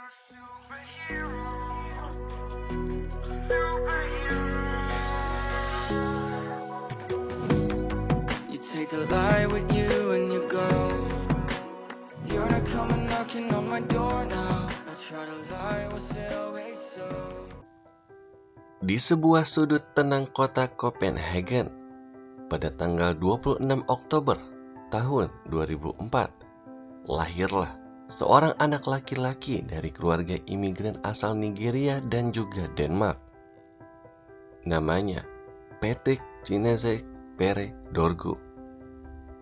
You take the light with you and you go. You're not coming knocking on my door now. I try to lie, was it always so? Di sebuah sudut tenang kota Copenhagen pada tanggal 26 Oktober tahun 2004, lahirlah seorang anak laki-laki dari keluarga imigran asal Nigeria dan juga Denmark. Namanya Patrick Chineche Pere Dorgu.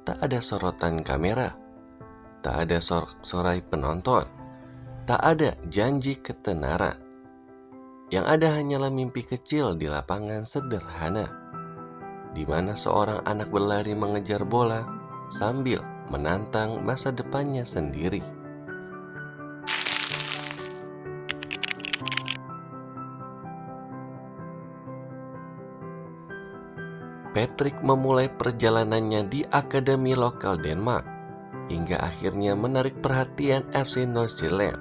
Tak ada sorotan kamera, tak ada sorak-sorai penonton, tak ada janji ketenaran. Yang ada hanyalah mimpi kecil di lapangan sederhana, di mana seorang anak berlari mengejar bola sambil menantang masa depannya sendiri. Patrick memulai perjalanannya di akademi lokal Denmark hingga akhirnya menarik perhatian FC Nordsjælland,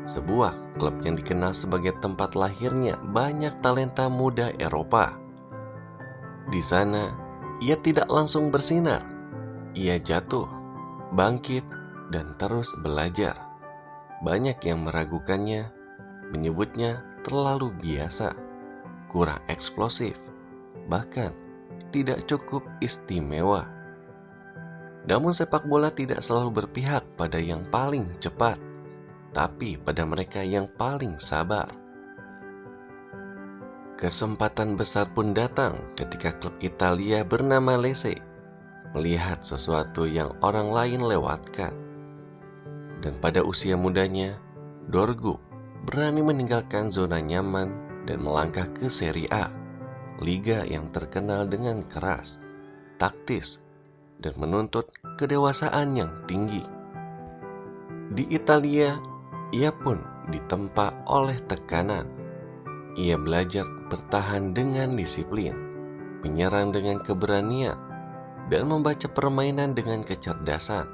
sebuah klub yang dikenal sebagai tempat lahirnya banyak talenta muda Eropa. Di sana, ia tidak langsung bersinar. Ia jatuh, bangkit, dan terus belajar. Banyak yang meragukannya, menyebutnya terlalu biasa, kurang eksplosif, bahkan tidak cukup istimewa. Namun sepak bola tidak selalu berpihak pada yang paling cepat, tapi pada mereka yang paling sabar. Kesempatan besar pun datang ketika klub Italia bernama Lecce melihat sesuatu yang orang lain lewatkan. Dan pada usia mudanya, Dorgu berani meninggalkan zona nyaman dan melangkah ke Serie A, liga yang terkenal dengan keras, taktis, dan menuntut kedewasaan yang tinggi. Di Italia, ia pun ditempa oleh tekanan. Ia belajar bertahan dengan disiplin, menyerang dengan keberanian, dan membaca permainan dengan kecerdasan.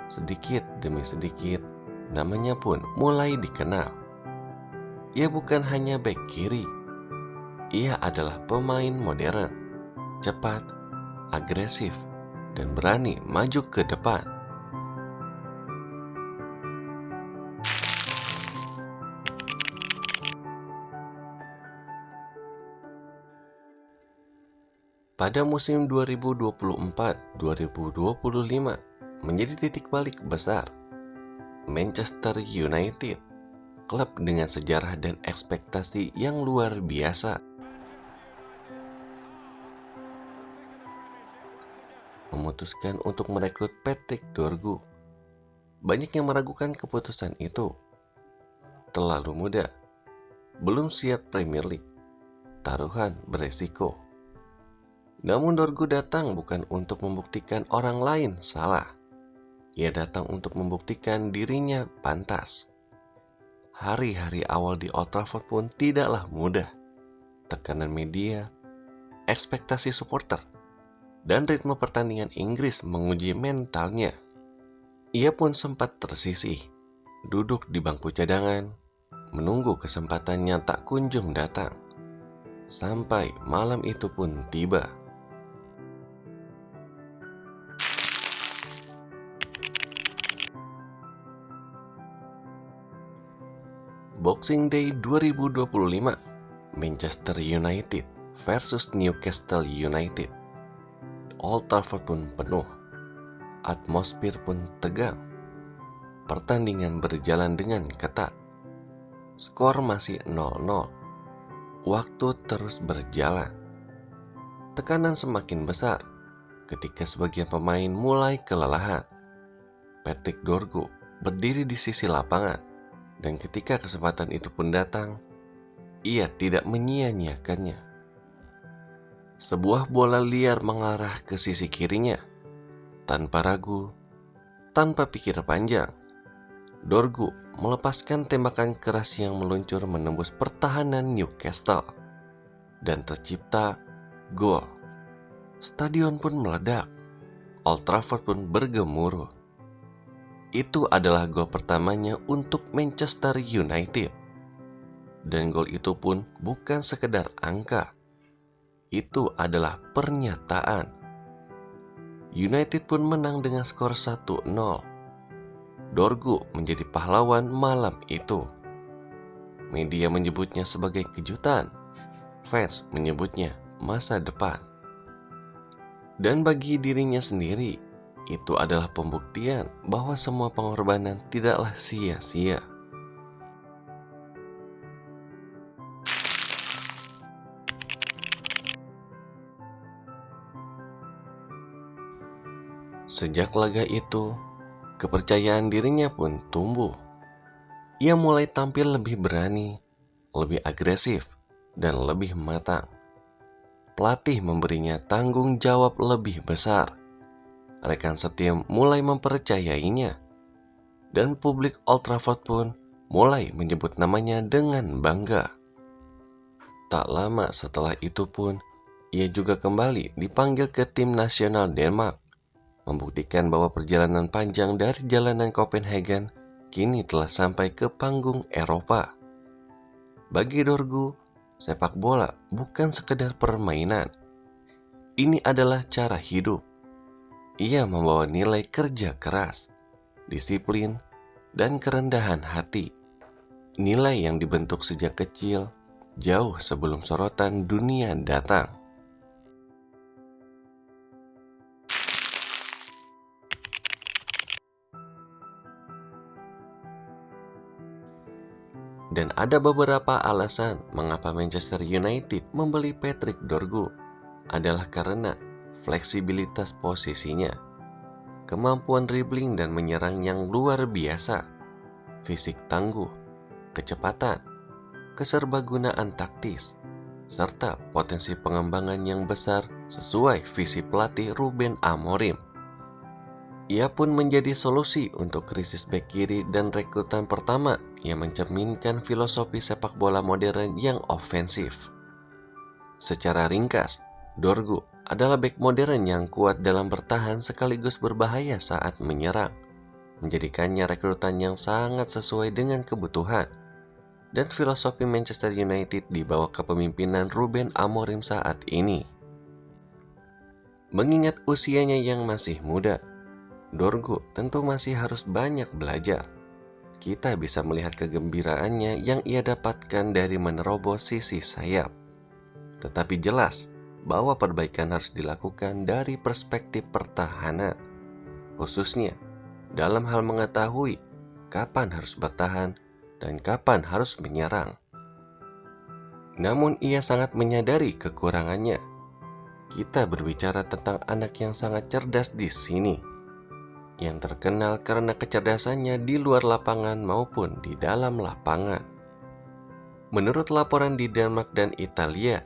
Sedikit demi sedikit, namanya pun mulai dikenal. Ia bukan hanya bek kiri, ia adalah pemain modern, cepat, agresif, dan berani maju ke depan. Pada musim 2024-2025 menjadi titik balik besar. Manchester United, klub dengan sejarah dan ekspektasi yang luar biasa, memutuskan untuk merekrut Patrick Dorgu. Banyak yang meragukan keputusan itu. Terlalu muda, belum siap Premier League, taruhan beresiko. Namun Dorgu datang bukan untuk membuktikan orang lain salah. Ia datang untuk membuktikan dirinya pantas. Hari-hari awal di Old Trafford pun tidaklah mudah. Tekanan media, ekspektasi supporter, dan ritme pertandingan Inggris menguji mentalnya. Ia pun sempat tersisih, duduk di bangku cadangan, menunggu kesempatan yang tak kunjung datang. Sampai malam itu pun tiba. Boxing Day 2025, Manchester United versus Newcastle United. Old Trafford pun penuh, atmosfer pun tegang. Pertandingan berjalan dengan ketat. Skor masih 0-0. Waktu terus berjalan. Tekanan semakin besar ketika sebagian pemain mulai kelelahan. Patrick Dorgu berdiri di sisi lapangan, dan ketika kesempatan itu pun datang, ia tidak menyia-nyiakannya. Sebuah bola liar mengarah ke sisi kirinya. Tanpa ragu, tanpa pikir panjang, Dorgu melepaskan tembakan keras yang meluncur menembus pertahanan Newcastle. Dan tercipta gol. Stadion pun meledak. Old Trafford pun bergemuruh. Itu adalah gol pertamanya untuk Manchester United. Dan gol itu pun bukan sekedar angka. Itu adalah pernyataan. United pun menang dengan skor 1-0. Dorgu menjadi pahlawan malam itu. Media menyebutnya sebagai kejutan. Fans menyebutnya masa depan. Dan bagi dirinya sendiri, itu adalah pembuktian bahwa semua pengorbanan tidaklah sia-sia. Sejak laga itu, kepercayaan dirinya pun tumbuh. Ia mulai tampil lebih berani, lebih agresif, dan lebih matang. Pelatih memberinya tanggung jawab lebih besar. Rekan setim mulai mempercayainya. Dan publik Old Trafford pun mulai menyebut namanya dengan bangga. Tak lama setelah itu pun, ia juga kembali dipanggil ke tim nasional Denmark, membuktikan bahwa perjalanan panjang dari jalanan Copenhagen kini telah sampai ke panggung Eropa. Bagi Dorgu, sepak bola bukan sekedar permainan. Ini adalah cara hidup. Ia membawa nilai kerja keras, disiplin, dan kerendahan hati. Nilai yang dibentuk sejak kecil, jauh sebelum sorotan dunia datang. Dan ada beberapa alasan mengapa Manchester United membeli Patrick Dorgu adalah karena fleksibilitas posisinya, kemampuan dribbling dan menyerang yang luar biasa, fisik tangguh, kecepatan, keserbagunaan taktis, serta potensi pengembangan yang besar sesuai visi pelatih Ruben Amorim. Ia pun menjadi solusi untuk krisis bek kiri dan rekrutan pertama yang mencerminkan filosofi sepak bola modern yang ofensif. Secara ringkas, Dorgu adalah bek modern yang kuat dalam bertahan sekaligus berbahaya saat menyerang, menjadikannya rekrutan yang sangat sesuai dengan kebutuhan dan filosofi Manchester United di bawah kepemimpinan Ruben Amorim saat ini. Mengingat usianya yang masih muda, Dorgu tentu masih harus banyak belajar. Kita bisa melihat kegembiraannya yang ia dapatkan dari menerobos sisi sayap. Tetapi jelas bahwa perbaikan harus dilakukan dari perspektif pertahanan, khususnya dalam hal mengetahui kapan harus bertahan dan kapan harus menyerang. Namun ia sangat menyadari kekurangannya. Kita berbicara tentang anak yang sangat cerdas di sini, yang terkenal karena kecerdasannya di luar lapangan maupun di dalam lapangan. Menurut laporan di Denmark dan Italia,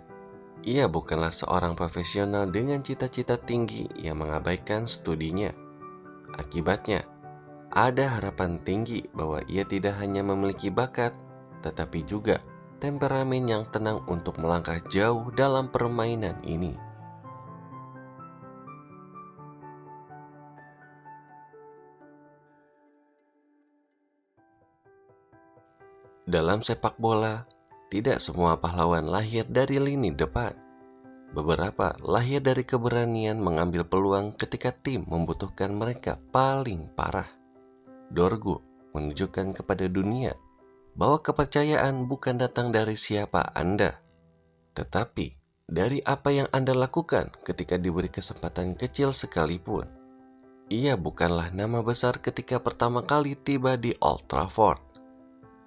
ia bukanlah seorang profesional dengan cita-cita tinggi yang mengabaikan studinya. Akibatnya, ada harapan tinggi bahwa ia tidak hanya memiliki bakat, tetapi juga temperamen yang tenang untuk melangkah jauh dalam permainan ini. Dalam sepak bola, tidak semua pahlawan lahir dari lini depan. Beberapa lahir dari keberanian mengambil peluang ketika tim membutuhkan mereka paling parah. Dorgu menunjukkan kepada dunia bahwa kepercayaan bukan datang dari siapa Anda, tetapi dari apa yang Anda lakukan ketika diberi kesempatan kecil sekalipun. Ia bukanlah nama besar ketika pertama kali tiba di Old Trafford.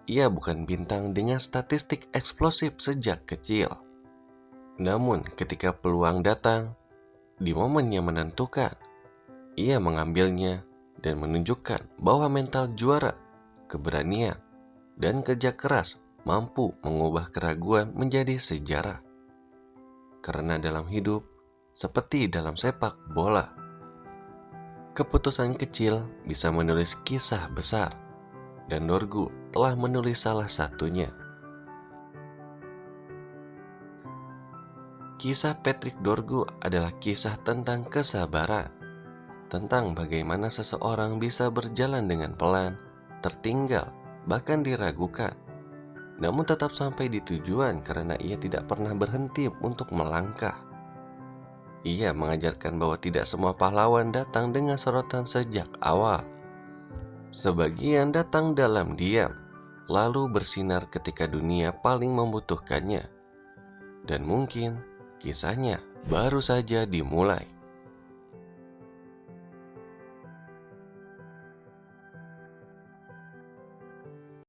Ia bukan bintang dengan statistik eksplosif sejak kecil. Namun ketika peluang datang, di momen yang menentukan, ia mengambilnya dan menunjukkan bahwa mental juara, keberanian, dan kerja keras mampu mengubah keraguan menjadi sejarah. Karena dalam hidup, seperti dalam sepak bola, keputusan kecil bisa menulis kisah besar, dan Dorgu telah menulis salah satunya. Kisah Patrick Dorgu adalah kisah tentang kesabaran, tentang bagaimana seseorang bisa berjalan dengan pelan, tertinggal, bahkan diragukan, namun tetap sampai di tujuan karena ia tidak pernah berhenti untuk melangkah. Ia mengajarkan bahwa tidak semua pahlawan datang dengan sorotan sejak awal. Sebagian datang dalam diam, lalu bersinar ketika dunia paling membutuhkannya. Dan mungkin kisahnya baru saja dimulai.